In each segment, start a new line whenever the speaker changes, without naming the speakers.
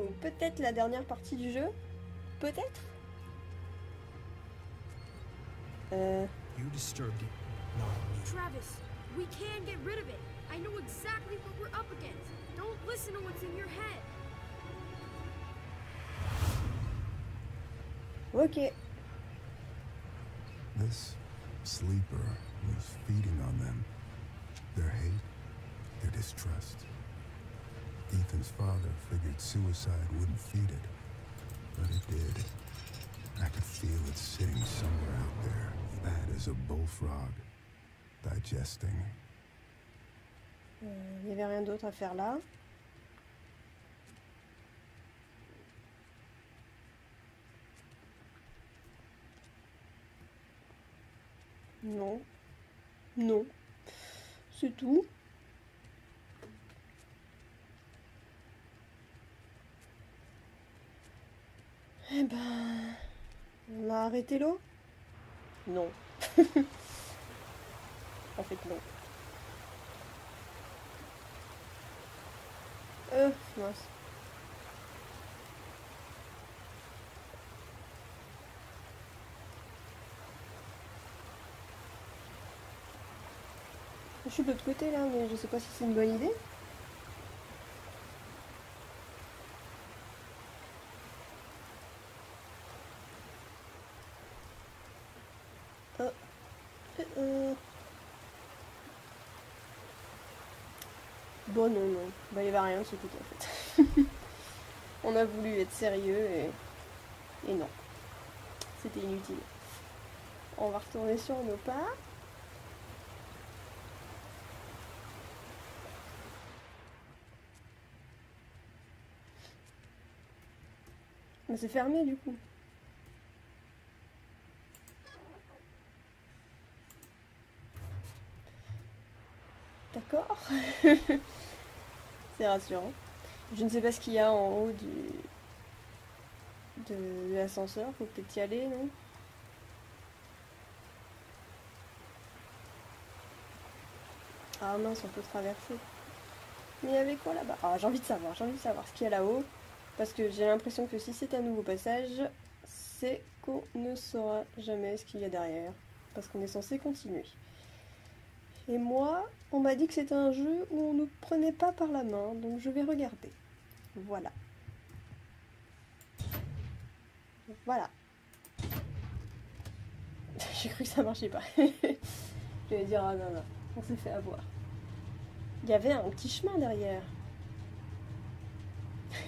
Donc peut-être la dernière partie du jeu. Peut-être.
You disturbed it, not me.
Travis, we can get rid of it. I know exactly what we're up against. Don't listen to what's in your head.
Ok.
This sleeper was feeding on them. Their hate, their distrust. Ethan's father figured suicide wouldn't feed it, but it did. I could feel it sitting somewhere out there, fat as a bullfrog, digesting.
Il n'y avait rien d'autre à faire là. Non. Non. C'est tout. Eh ben... On a arrêté l'eau? Non. En fait, non. Mince. Je suis de l'autre côté là, mais je sais pas si c'est une bonne idée. Bon, non, non. Bah, il n'y avait rien de ce côté en fait. On a voulu être sérieux et non. C'était inutile. On va retourner sur nos pas. Mais c'est fermé du coup. D'accord. C'est rassurant. Je ne sais pas ce qu'il y a en haut de l'ascenseur. Faut peut-être y aller, non? Ah mince, on peut traverser. Mais il y avait quoi là-bas? Ah, j'ai envie de savoir ce qu'il y a là-haut. Parce que j'ai l'impression que si c'est un nouveau passage, c'est qu'on ne saura jamais ce qu'il y a derrière. Parce qu'on est censé continuer. Et moi, on m'a dit que c'était un jeu où on ne prenait pas par la main, donc je vais regarder. Voilà. Voilà. J'ai cru que ça marchait pas. Je vais dire, ah non, non, on s'est fait avoir. Il y avait un petit chemin derrière.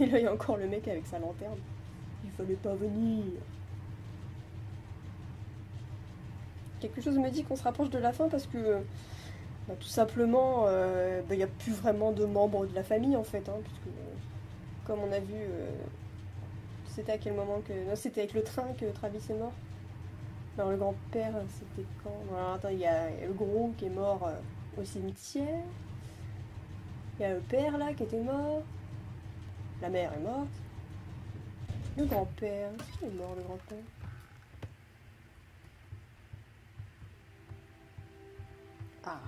Et là, il y a encore le mec avec sa lanterne. Il fallait pas venir. Quelque chose me dit qu'on se rapproche de la fin parce que, bah, tout simplement, il n'y a plus vraiment de membres de la famille en fait. Hein, puisque, comme on a vu, c'était à quel moment que... Non, c'était avec le train que Travis est mort. Alors le grand-père, c'était quand? Alors, attends, il y a le gros qui est mort au cimetière. Il y a le père là qui était mort. La mère est morte. Le grand-père, est-ce qu'il est mort le grand-père? Ah.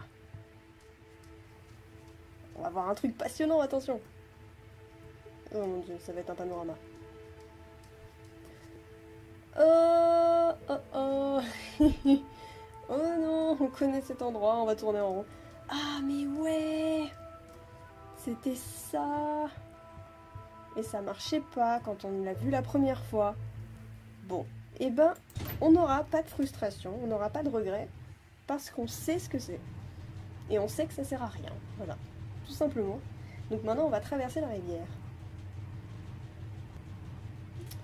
On va voir un truc passionnant, attention. Oh mon dieu, ça va être un panorama. Oh, oh, oh. Oh non, on connaît cet endroit, on va tourner en rond. Ah mais ouais, c'était ça. Et ça marchait pas quand on l'a vu la première fois. Bon, et ben, on n'aura pas de frustration, on n'aura pas de regret, parce qu'on sait ce que c'est. Et on sait que ça sert à rien, voilà, tout simplement. Donc maintenant, on va traverser la rivière.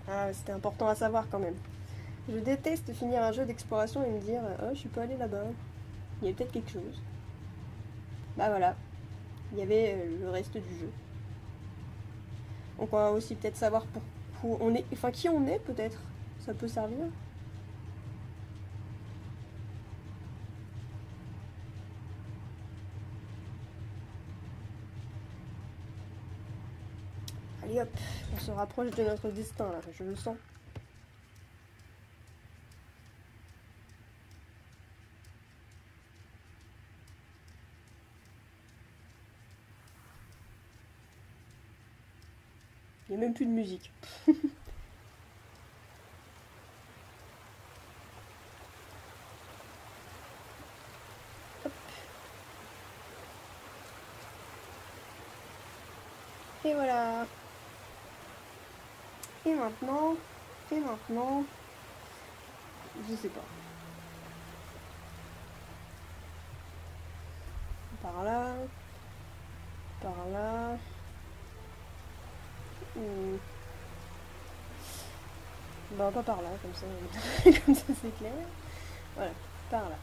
Ah, c'était important à savoir quand même. Je déteste finir un jeu d'exploration et me dire « Oh, je suis pas allé là-bas. Il y a peut-être quelque chose. » Bah voilà, il y avait le reste du jeu. Donc on va aussi peut-être savoir pour on est, enfin qui on est peut-être. Ça peut servir. Allez hop, on se rapproche de notre destin là, je le sens. Il n'y a même plus de musique. Hop. Et voilà. Et maintenant, je sais pas. Par là. Par là. Bah pas par là, comme ça, comme ça c'est clair. Voilà, par là.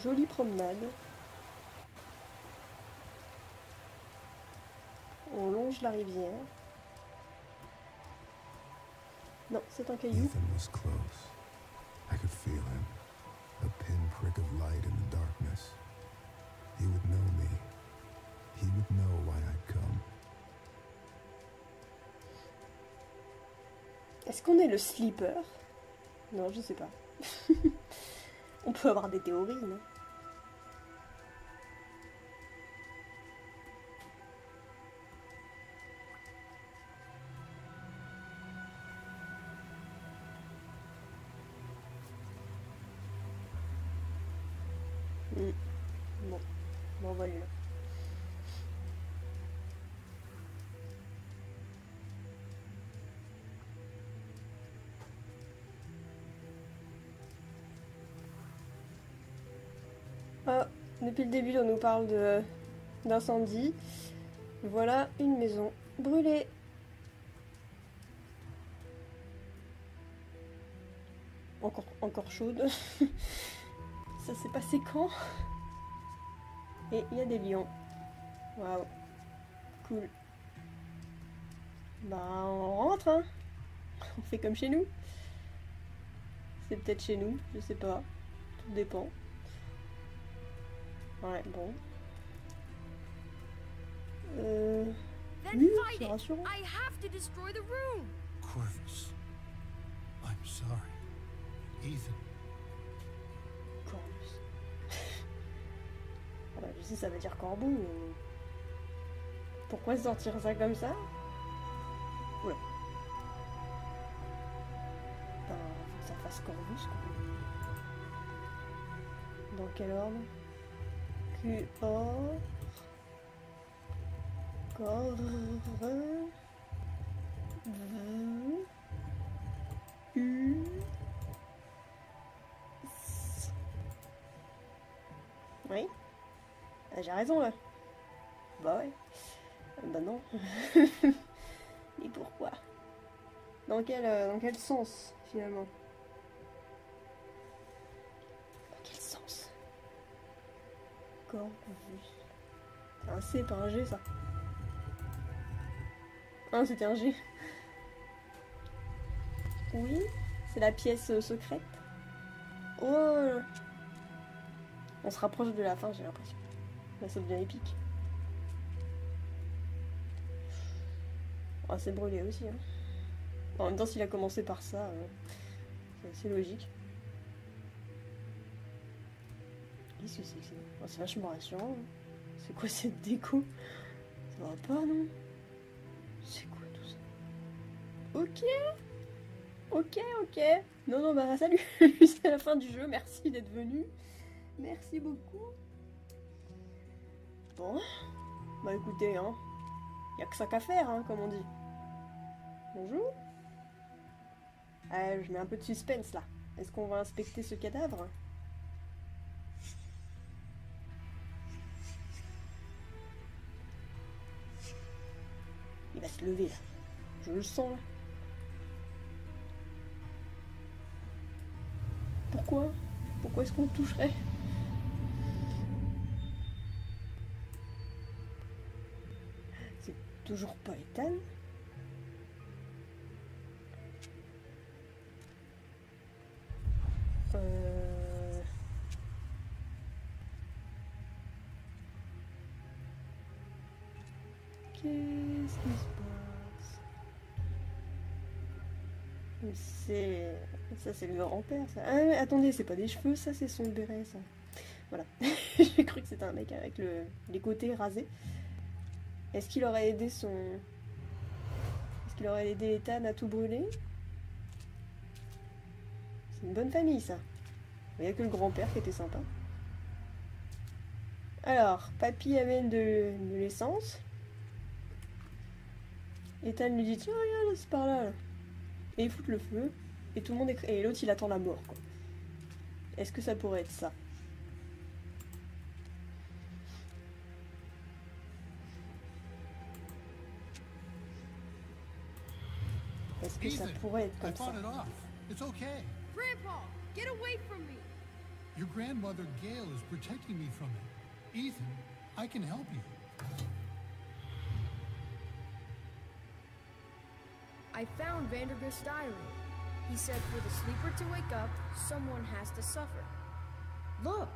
Jolie promenade. On longe la rivière. Non, c'est un caillou.
Ethan was close. I could feel him. A pinprick of light in the darkness. He would know me. He would know why I'd come.
Est-ce qu'on est le sleeper? Non, je sais pas. On peut avoir des théories, non? Bon, voilà. Ah, depuis le début, on nous parle d'incendie. Voilà une maison brûlée. Encore chaude. Ça s'est passé quand? Et il y a des lions. Waouh. Cool. Bah, on rentre, hein. On fait comme chez nous. C'est peut-être chez nous, je sais pas. Tout dépend. Ouais, bon.
Then
Oui,
fight
c'est
it.
rassurant.
I have to destroy the room.
Corvus. I'm sorry. Ethan.
Corvus. Ah bah, je sais, ça veut dire corbeau, mais... Pourquoi sortir ça comme ça? Ouais. Ben, faut que ça fasse Corvus, quoi. Dans quel ordre? Q-O... Cor... V... U... S. Oui. Ah, j'ai raison, là. Bah ouais. Bah non. Et pourquoi? Dans quel sens, finalement? Dans quel sens? Corvus. C'est un C, pas un G, ça. Ah, c'était un G. Oui, c'est la pièce secrète. Oh! On se rapproche de la fin, j'ai l'impression. Là, ça devient épique. Ah, c'est brûlé aussi. Hein. En même temps, s'il a commencé par ça, c'est assez logique. Qu'est-ce que c'est que ça? Oh, c'est vachement rassurant. Hein. C'est quoi cette déco? Ça va pas, non? C'est quoi tout ça? Ok. Ok. Non, bah salut. C'est la fin du jeu. Merci d'être venu. Merci beaucoup. Bon. Bah écoutez, hein. Y a que ça qu'à faire, hein, comme on dit. Bonjour. Je mets un peu de suspense là. Est-ce qu'on va inspecter ce cadavre? Il va se lever là. Je le sens là. Pourquoi? Pourquoi est-ce qu'on le toucherait? C'est toujours pas Ethan. Qu'est-ce qui se passe? C'est... Ça, c'est le grand-père, ça. Ah, mais attendez, c'est pas des cheveux, ça, c'est son béret, ça. Voilà. J'ai cru que c'était un mec avec les côtés rasés. Est-ce qu'il aurait aidé son... Est-ce qu'il aurait aidé Ethan à tout brûler? C'est une bonne famille, ça. Il n'y a que le grand-père qui était sympa. Alors, papy amène de l'essence. Ethan lui dit, tiens, regarde, c'est par là. Et il fout le feu. Et tout le monde est... Et l'autre, il attend la mort, quoi. Est-ce que ça pourrait être ça? Est-ce que ça pourrait être
I
comme ça?
fought it off. It's okay.
Grandpa, get away from me!
Your grandmother Gail is protecting me from it. Ethan, I can help you.
I found Vandergrift's diary. He said for the sleeper to wake up, someone has to suffer. Look!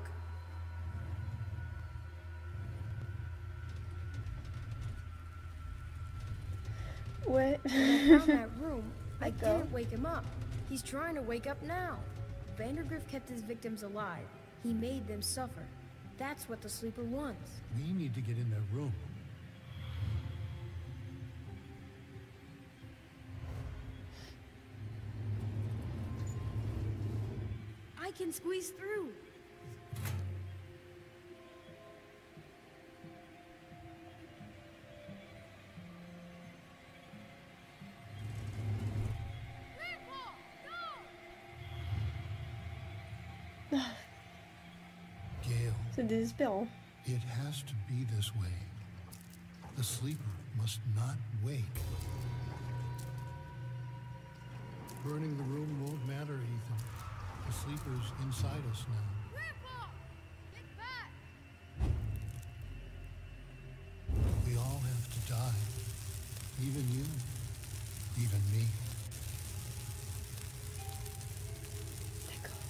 Ouais.
When I found that room, I
D'accord.
didn't wake him up. He's trying to wake up now. Vandergrift kept his victims alive. He made them suffer. That's what the sleeper wants.
We need to get in that room.
I can squeeze through. Grandpa, no!
Gail,
C'est désespérant.
it has to be this way. The sleeper must not wake. Burning the room won't matter, Ethan. The sleeper's inside us now.
Grandpa, get back!
We all have to die. Even you. Even me.
D'accord.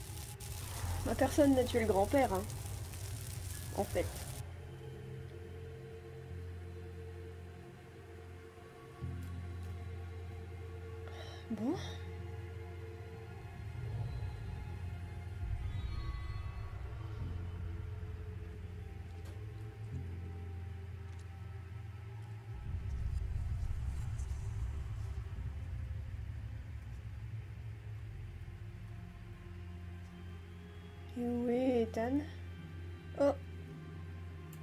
Bah, personne n'a tué le grand-père, hein. En fait. Bon. Et où est Ethan? Oh,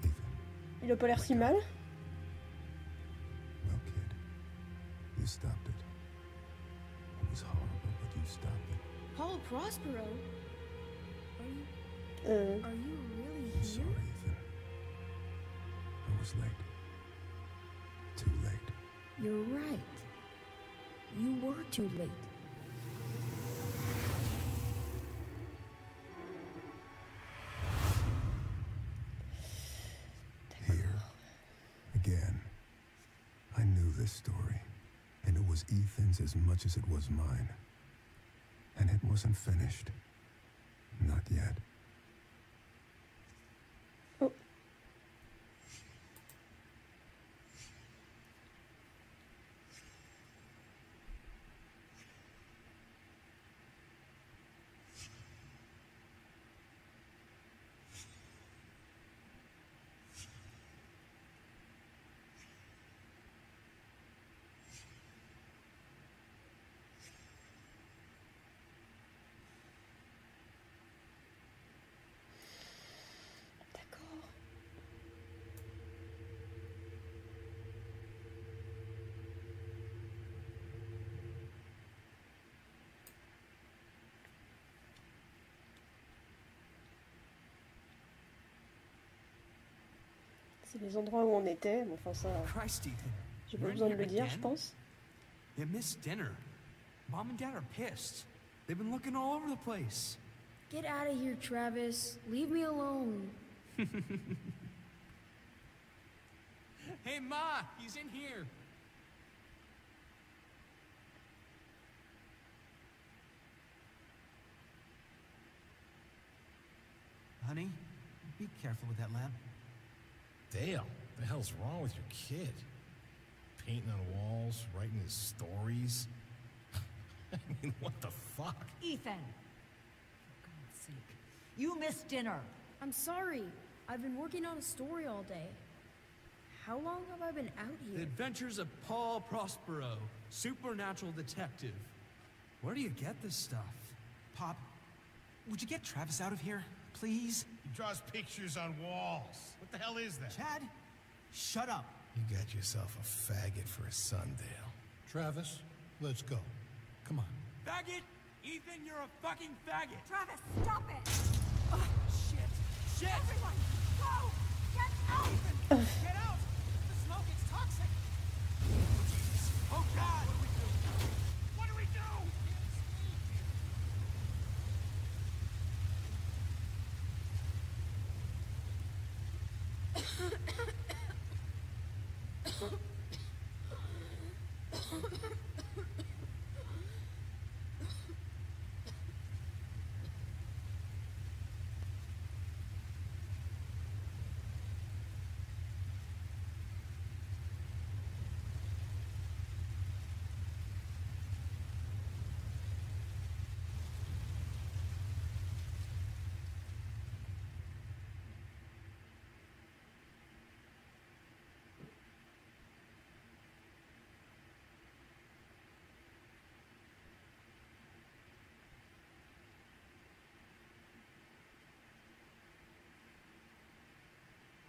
Ethan,
il a pas l'air si mal.
well, kid, you stopped it. It was horrible, but you stopped it.
Paul Prospero?
Euh,
Are you really
I'm
here?
sorry, Ethan. I was late. Too late.
You're right. You were too late.
Here. Again. I knew this story. And it was Ethan's as much as it was mine. And it wasn't finished. Not yet.
oh. D'accord. C'est les endroits où on était, mais enfin ça,
Christ, Ethan.
j'ai pas
You're in
besoin de
here
le dire, je
again?
pense.
They missed dinner. Mom and Dad are pissed. They've been looking all over the place.
Get out of here, Travis. Leave me alone.
Hey, Ma, he's in here. Honey, be careful with that lamp.
Dale, the hell's wrong with your kid? painting on walls, writing his stories. I mean, what the fuck?
Ethan! For God's sake. You missed dinner.
I'm sorry. I've been working on a story all day. How long have I been out
The
here?
Adventures of Paul Prospero, supernatural detective. Where do you get this stuff?
Pop, would you get Travis out of here, please?
He draws pictures on walls. What the hell is that?
Chad, shut up.
You got yourself a faggot for a son, Dale.
Travis, let's go. Come on.
Faggot! Ethan, you're a fucking faggot!
Travis, stop it!
Oh, shit! Shit!
Everyone, go! Get out!
Get out! The smoke is toxic.
Oh, God! What do we do?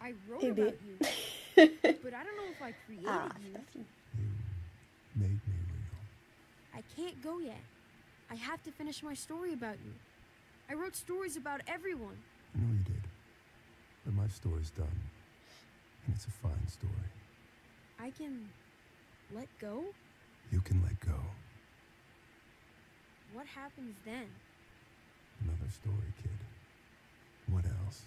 I wrote
Eh ben.
about you, but I don't know if I created
Ah, c'est
you.
parti.
You made me real.
I can't go yet. I have to finish my story about you. I wrote stories about everyone.
I know you did. But my story's done. And it's a fine story.
I can let go?
You can let go.
What happens then?
Another story, kid. What else?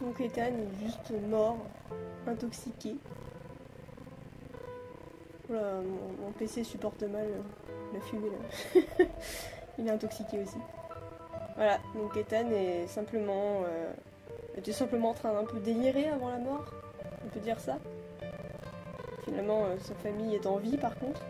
Donc Ethan est juste mort, intoxiqué. Voilà, mon PC supporte mal la fumée là. Il est intoxiqué aussi. Voilà, donc Ethan est simplement, était simplement en train d'un peu délirer avant la mort, on peut dire ça. Finalement, sa famille est en vie par contre.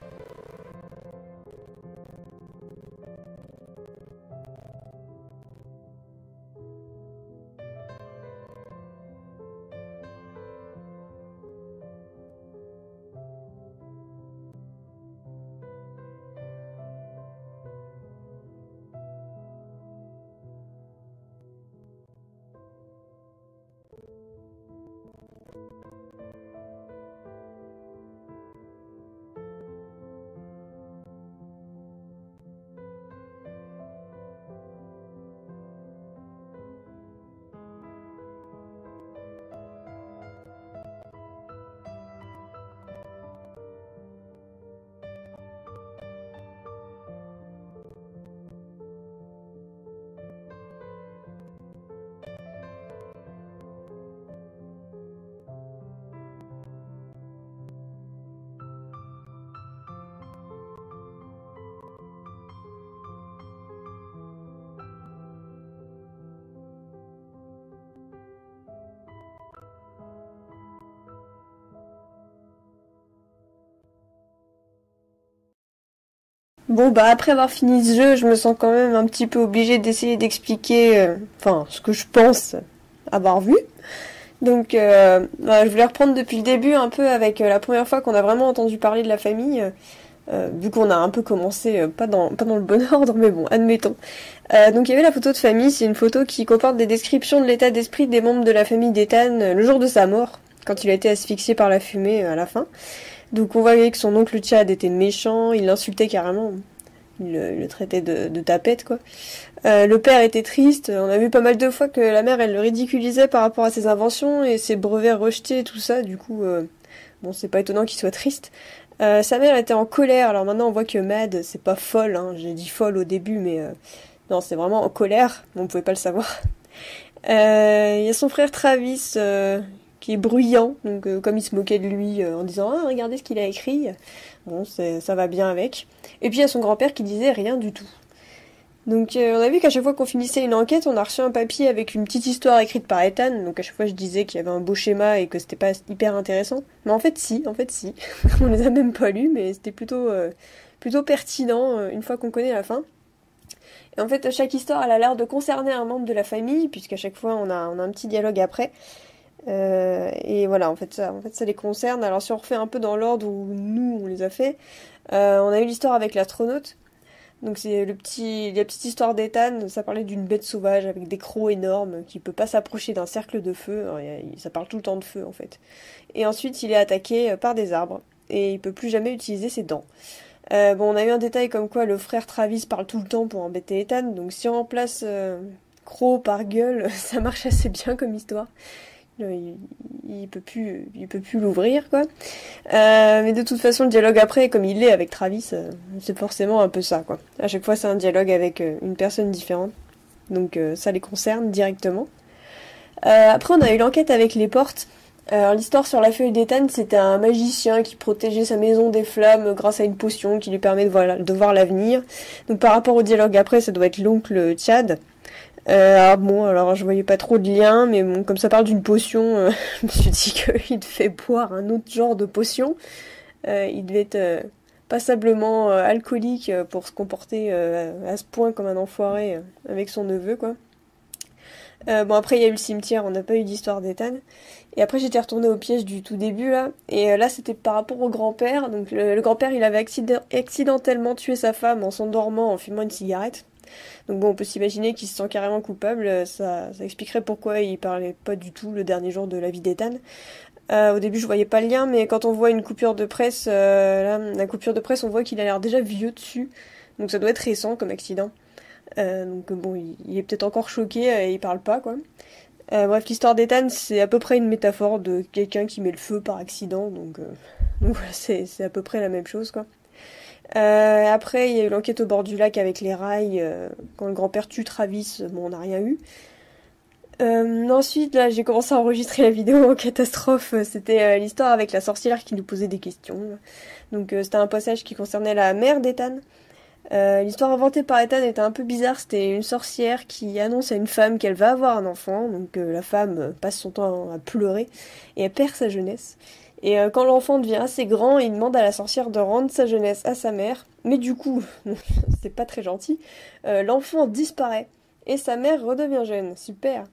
Bon bah après avoir fini ce jeu, je me sens quand même un petit peu obligée d'essayer d'expliquer, ce que je pense avoir vu. Donc voilà, je voulais reprendre depuis le début un peu avec la première fois qu'on a vraiment entendu parler de la famille, vu qu'on a un peu commencé, pas dans le bon ordre, mais bon, admettons. Donc il y avait la photo de famille, c'est une photo qui comporte des descriptions de l'état d'esprit des membres de la famille d'Ethan le jour de sa mort, quand il a été asphyxié par la fumée à la fin. Donc on voyait que son oncle Chad était méchant, il l'insultait carrément, il le traitait de tapette quoi. Le père était triste, on a vu pas mal de fois que la mère elle le ridiculisait par rapport à ses inventions et ses brevets rejetés et tout ça, du coup bon c'est pas étonnant qu'il soit triste. Sa mère était en colère, alors maintenant on voit que Mad c'est pas folle, hein. J'ai dit folle au début mais non c'est vraiment en colère, on pouvait pas le savoir. Il y a son frère Travis qui est bruyant, donc comme il se moquait de lui en disant « Ah, regardez ce qu'il a écrit », bon, ça va bien avec. Et puis il y a son grand-père qui disait rien du tout. Donc on a vu qu'à chaque fois qu'on finissait une enquête, on a reçu un papier avec une petite histoire écrite par Ethan, donc à chaque fois je disais qu'il y avait un beau schéma et que c'était pas hyper intéressant. Mais en fait si. On les a même pas lus, mais c'était plutôt pertinent une fois qu'on connaît la fin. Et en fait, chaque histoire, elle a l'air de concerner un membre de la famille, puisqu'à chaque fois, on a un petit dialogue après. Et voilà, en fait, ça les concerne. Alors, si on refait un peu dans l'ordre où nous, on les a fait, on a eu l'histoire avec l'astronaute. Donc, c'est la petite histoire d'Ethan. Ça parlait d'une bête sauvage avec des crocs énormes qui peut pas s'approcher d'un cercle de feu. Alors, ça parle tout le temps de feu, en fait. Et ensuite, il est attaqué par des arbres. Et il peut plus jamais utiliser ses dents. On a eu un détail comme quoi le frère Travis parle tout le temps pour embêter Ethan, donc si on remplace Crow par gueule, ça marche assez bien comme histoire. Il peut plus l'ouvrir, quoi. Mais de toute façon, le dialogue après, comme il est avec Travis, c'est forcément un peu ça, quoi. À chaque fois, c'est un dialogue avec une personne différente, donc ça les concerne directement. Après, on a eu l'enquête avec les portes. Alors l'histoire sur la feuille d'Ethan, c'était un magicien qui protégeait sa maison des flammes grâce à une potion qui lui permet de voir l'avenir. Donc par rapport au dialogue après, ça doit être l'oncle Chad. Alors je voyais pas trop de lien, mais bon, comme ça parle d'une potion, je me suis dit qu'il devait boire un autre genre de potion. Il devait être passablement alcoolique pour se comporter à ce point comme un enfoiré avec son neveu, quoi. Après il y a eu le cimetière, on n'a pas eu d'histoire d'Ethan. Et après j'étais retournée au piège du tout début là. Et là c'était par rapport au grand-père. Donc le grand-père il avait accidentellement tué sa femme en s'endormant en fumant une cigarette. Donc bon, on peut s'imaginer qu'il se sent carrément coupable. Ça expliquerait pourquoi il parlait pas du tout le dernier jour de la vie d'Ethan. Au début je voyais pas le lien, mais quand on voit une coupure de presse, là, la coupure de presse on voit qu'il a l'air déjà vieux dessus. Donc ça doit être récent comme accident. Donc bon, il est peut-être encore choqué et il parle pas, quoi. Bref, l'histoire d'Ethan, c'est à peu près une métaphore de quelqu'un qui met le feu par accident, donc voilà, c'est à peu près la même chose, quoi. Après, il y a eu l'enquête au bord du lac avec les rails, quand le grand-père tue Travis, bon, on n'a rien eu. Ensuite, là, j'ai commencé à enregistrer la vidéo en catastrophe, c'était l'histoire avec la sorcière qui nous posait des questions. Donc c'était un passage qui concernait la mère d'Ethan. L'histoire inventée par Ethan était un peu bizarre, c'était une sorcière qui annonce à une femme qu'elle va avoir un enfant, donc la femme passe son temps à pleurer et elle perd sa jeunesse. Et quand l'enfant devient assez grand, il demande à la sorcière de rendre sa jeunesse à sa mère, mais du coup, c'est pas très gentil, l'enfant disparaît et sa mère redevient jeune, super.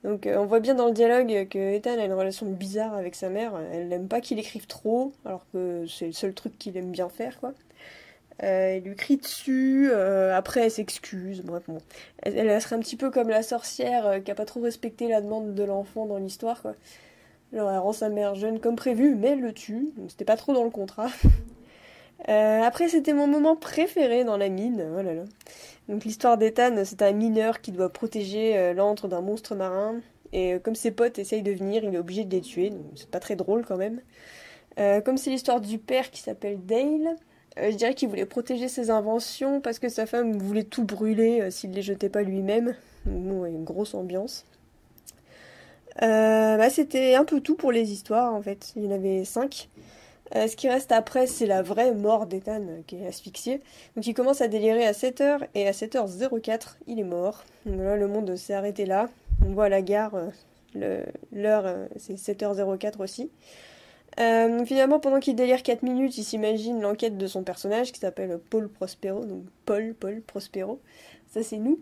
Donc on voit bien dans le dialogue que Ethan a une relation bizarre avec sa mère, elle n'aime pas qu'il écrive trop, alors que c'est le seul truc qu'il aime bien faire, quoi. Elle lui crie dessus, après elle s'excuse, bref bon. Elle serait un petit peu comme la sorcière qui a pas trop respecté la demande de l'enfant dans l'histoire, quoi. Alors elle rend sa mère jeune comme prévu, mais elle le tue, donc c'était pas trop dans le contrat. Après c'était mon moment préféré dans la mine, oh là là. Donc l'histoire d'Ethan, c'est un mineur qui doit protéger l'antre d'un monstre marin, et comme ses potes essayent de venir, il est obligé de les tuer, donc c'est pas très drôle quand même. Comme c'est l'histoire du père qui s'appelle Dale, je dirais qu'il voulait protéger ses inventions parce que sa femme voulait tout brûler s'il les jetait pas lui-même. Donc, une grosse ambiance. C'était un peu tout pour les histoires en fait. Il y en avait 5. Ce qui reste après, c'est la vraie mort d'Ethan qui est asphyxié. Donc il commence à délirer à 7h et à 7h04, il est mort. Donc là, le monde s'est arrêté là. On voit à la gare, l'heure, c'est 7h04 aussi. Finalement, pendant qu'il délire 4 minutes, il s'imagine l'enquête de son personnage qui s'appelle Paul Prospero, donc Paul Prospero, ça c'est nous.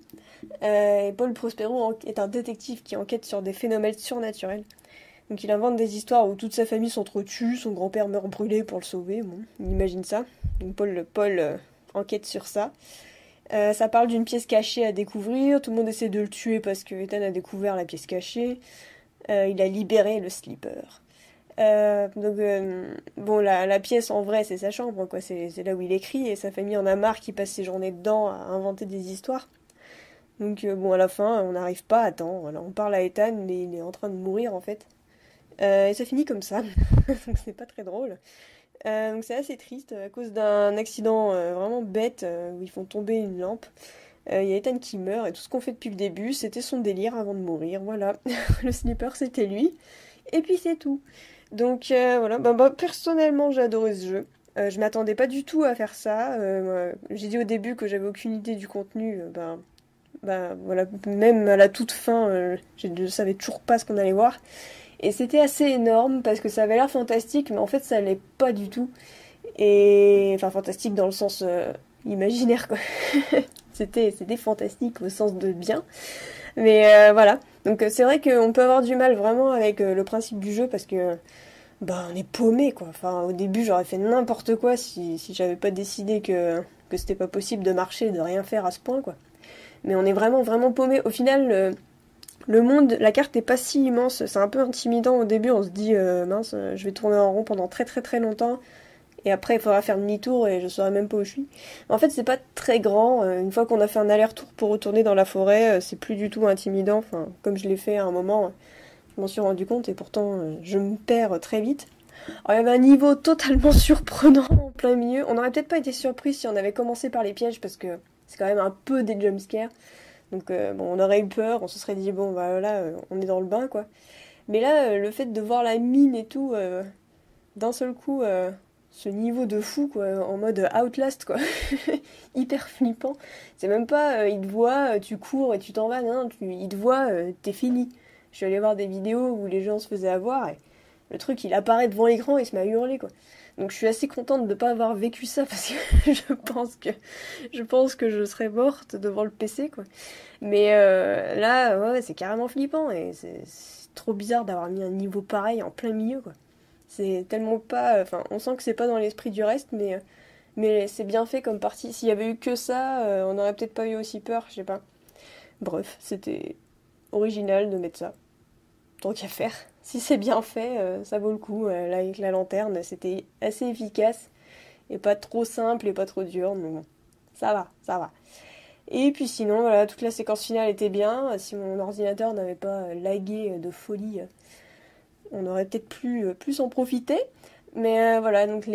Et Paul Prospero est un détective qui enquête sur des phénomènes surnaturels. Donc il invente des histoires où toute sa famille s'entretue, son grand-père meurt brûlé pour le sauver, bon, il imagine ça. Donc Paul enquête sur ça. Ça parle d'une pièce cachée à découvrir, tout le monde essaie de le tuer parce que Ethan a découvert la pièce cachée. Il a libéré le Sleeper. La pièce en vrai c'est sa chambre, quoi, c'est là où il écrit et sa famille en a marre qu'il passe ses journées dedans à inventer des histoires. Donc à la fin on n'arrive pas à temps, voilà, on parle à Ethan mais il est en train de mourir en fait. Et ça finit comme ça, donc c'est pas très drôle. Donc c'est assez triste à cause d'un accident vraiment bête où ils font tomber une lampe. Il y a Ethan qui meurt et tout ce qu'on fait depuis le début c'était son délire avant de mourir, voilà. Le Sleeper c'était lui. Et puis c'est tout. Donc voilà, personnellement j'ai adoré ce jeu. Je m'attendais pas du tout à faire ça. J'ai dit au début que j'avais aucune idée du contenu. Voilà, même à la toute fin, je savais toujours pas ce qu'on allait voir. Et c'était assez énorme parce que ça avait l'air fantastique, mais en fait ça l'est pas du tout. Et enfin fantastique dans le sens imaginaire quoi. C'était fantastique au sens de bien. Mais voilà. Donc c'est vrai qu'on peut avoir du mal vraiment avec le principe du jeu parce que on est paumé quoi. Enfin au début j'aurais fait n'importe quoi si j'avais pas décidé que c'était pas possible de marcher, de rien faire à ce point quoi. Mais on est vraiment vraiment paumé. Au final le monde, la carte est pas si immense, c'est un peu intimidant au début, on se dit mince, je vais tourner en rond pendant très très très longtemps. Et après, il faudra faire demi-tour et je saurai même pas où je suis. En fait, c'est pas très grand. Une fois qu'on a fait un aller-retour pour retourner dans la forêt, c'est plus du tout intimidant. Enfin, comme je l'ai fait à un moment, je m'en suis rendu compte et pourtant, je me perds très vite. Alors, il y avait un niveau totalement surprenant en plein milieu. On n'aurait peut-être pas été surpris si on avait commencé par les pièges parce que c'est quand même un peu des jumpscares. Donc, on aurait eu peur, on se serait dit, bon, là, on est dans le bain, quoi. Mais là, le fait de voir la mine et tout, d'un seul coup... ce niveau de fou quoi, en mode Outlast quoi, hyper flippant. C'est même pas il te voit, tu cours et tu t'en vas, non, il te voit, t'es fini. Je suis allée voir des vidéos où les gens se faisaient avoir et le truc il apparaît devant l'écran et il se met à hurler quoi. Donc je suis assez contente de pas avoir vécu ça parce que je pense que je serais morte devant le PC quoi. Mais là ouais c'est carrément flippant et c'est trop bizarre d'avoir mis un niveau pareil en plein milieu quoi. C'est tellement pas... Enfin, on sent que c'est pas dans l'esprit du reste, mais c'est bien fait comme partie. S'il y avait eu que ça, on n'aurait peut-être pas eu aussi peur, je sais pas. Bref, c'était original de mettre ça. Tant qu'à faire. Si c'est bien fait, ça vaut le coup. Là, avec la lanterne, c'était assez efficace. Et pas trop simple et pas trop dur, mais bon. Ça va, ça va. Et puis sinon, voilà, toute la séquence finale était bien. Si mon ordinateur n'avait pas lagué de folie... on aurait peut-être plus en profiter. Mais voilà, donc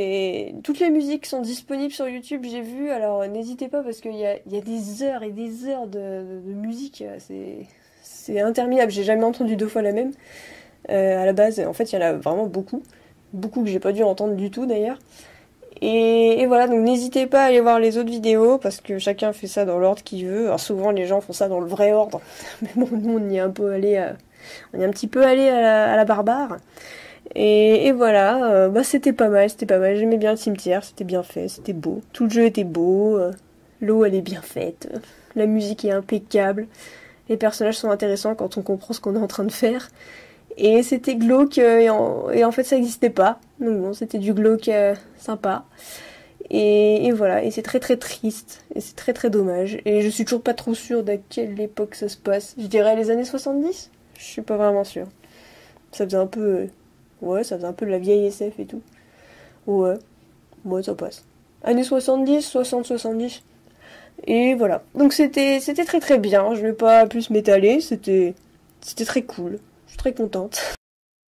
toutes les musiques sont disponibles sur YouTube, j'ai vu. Alors n'hésitez pas parce qu'il y a des heures et des heures de musique. C'est interminable, j'ai jamais entendu 2 fois la même. À la base, en fait, il y en a vraiment beaucoup. Beaucoup que j'ai pas dû entendre du tout d'ailleurs. Et voilà, donc n'hésitez pas à aller voir les autres vidéos parce que chacun fait ça dans l'ordre qu'il veut. Alors souvent les gens font ça dans le vrai ordre. Mais bon, nous on y est un peu allé... on est un petit peu allé à la barbare. Et voilà, c'était pas mal. J'aimais bien le cimetière, c'était bien fait, c'était beau. Tout le jeu était beau, l'eau elle est bien faite, la musique est impeccable, les personnages sont intéressants quand on comprend ce qu'on est en train de faire. Et c'était glauque, et en fait ça n'existait pas. Donc bon, c'était du glauque sympa. Et voilà, et c'est très très triste, et c'est très très dommage. Et je suis toujours pas trop sûre d'à quelle époque ça se passe. Je dirais les années 70 ? Je suis pas vraiment sûre. Ça faisait un peu... ça faisait un peu de la vieille SF et tout. Ouais, ça passe. Années 70, 60-70. Et voilà. Donc c'était très très bien. Je vais pas plus m'étaler. C'était très cool. Je suis très contente.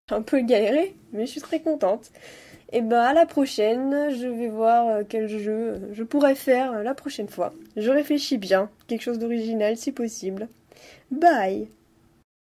J'ai un peu galéré, mais je suis très contente. Et à la prochaine, je vais voir quel jeu je pourrais faire la prochaine fois. Je réfléchis bien. Quelque chose d'original si possible. Bye!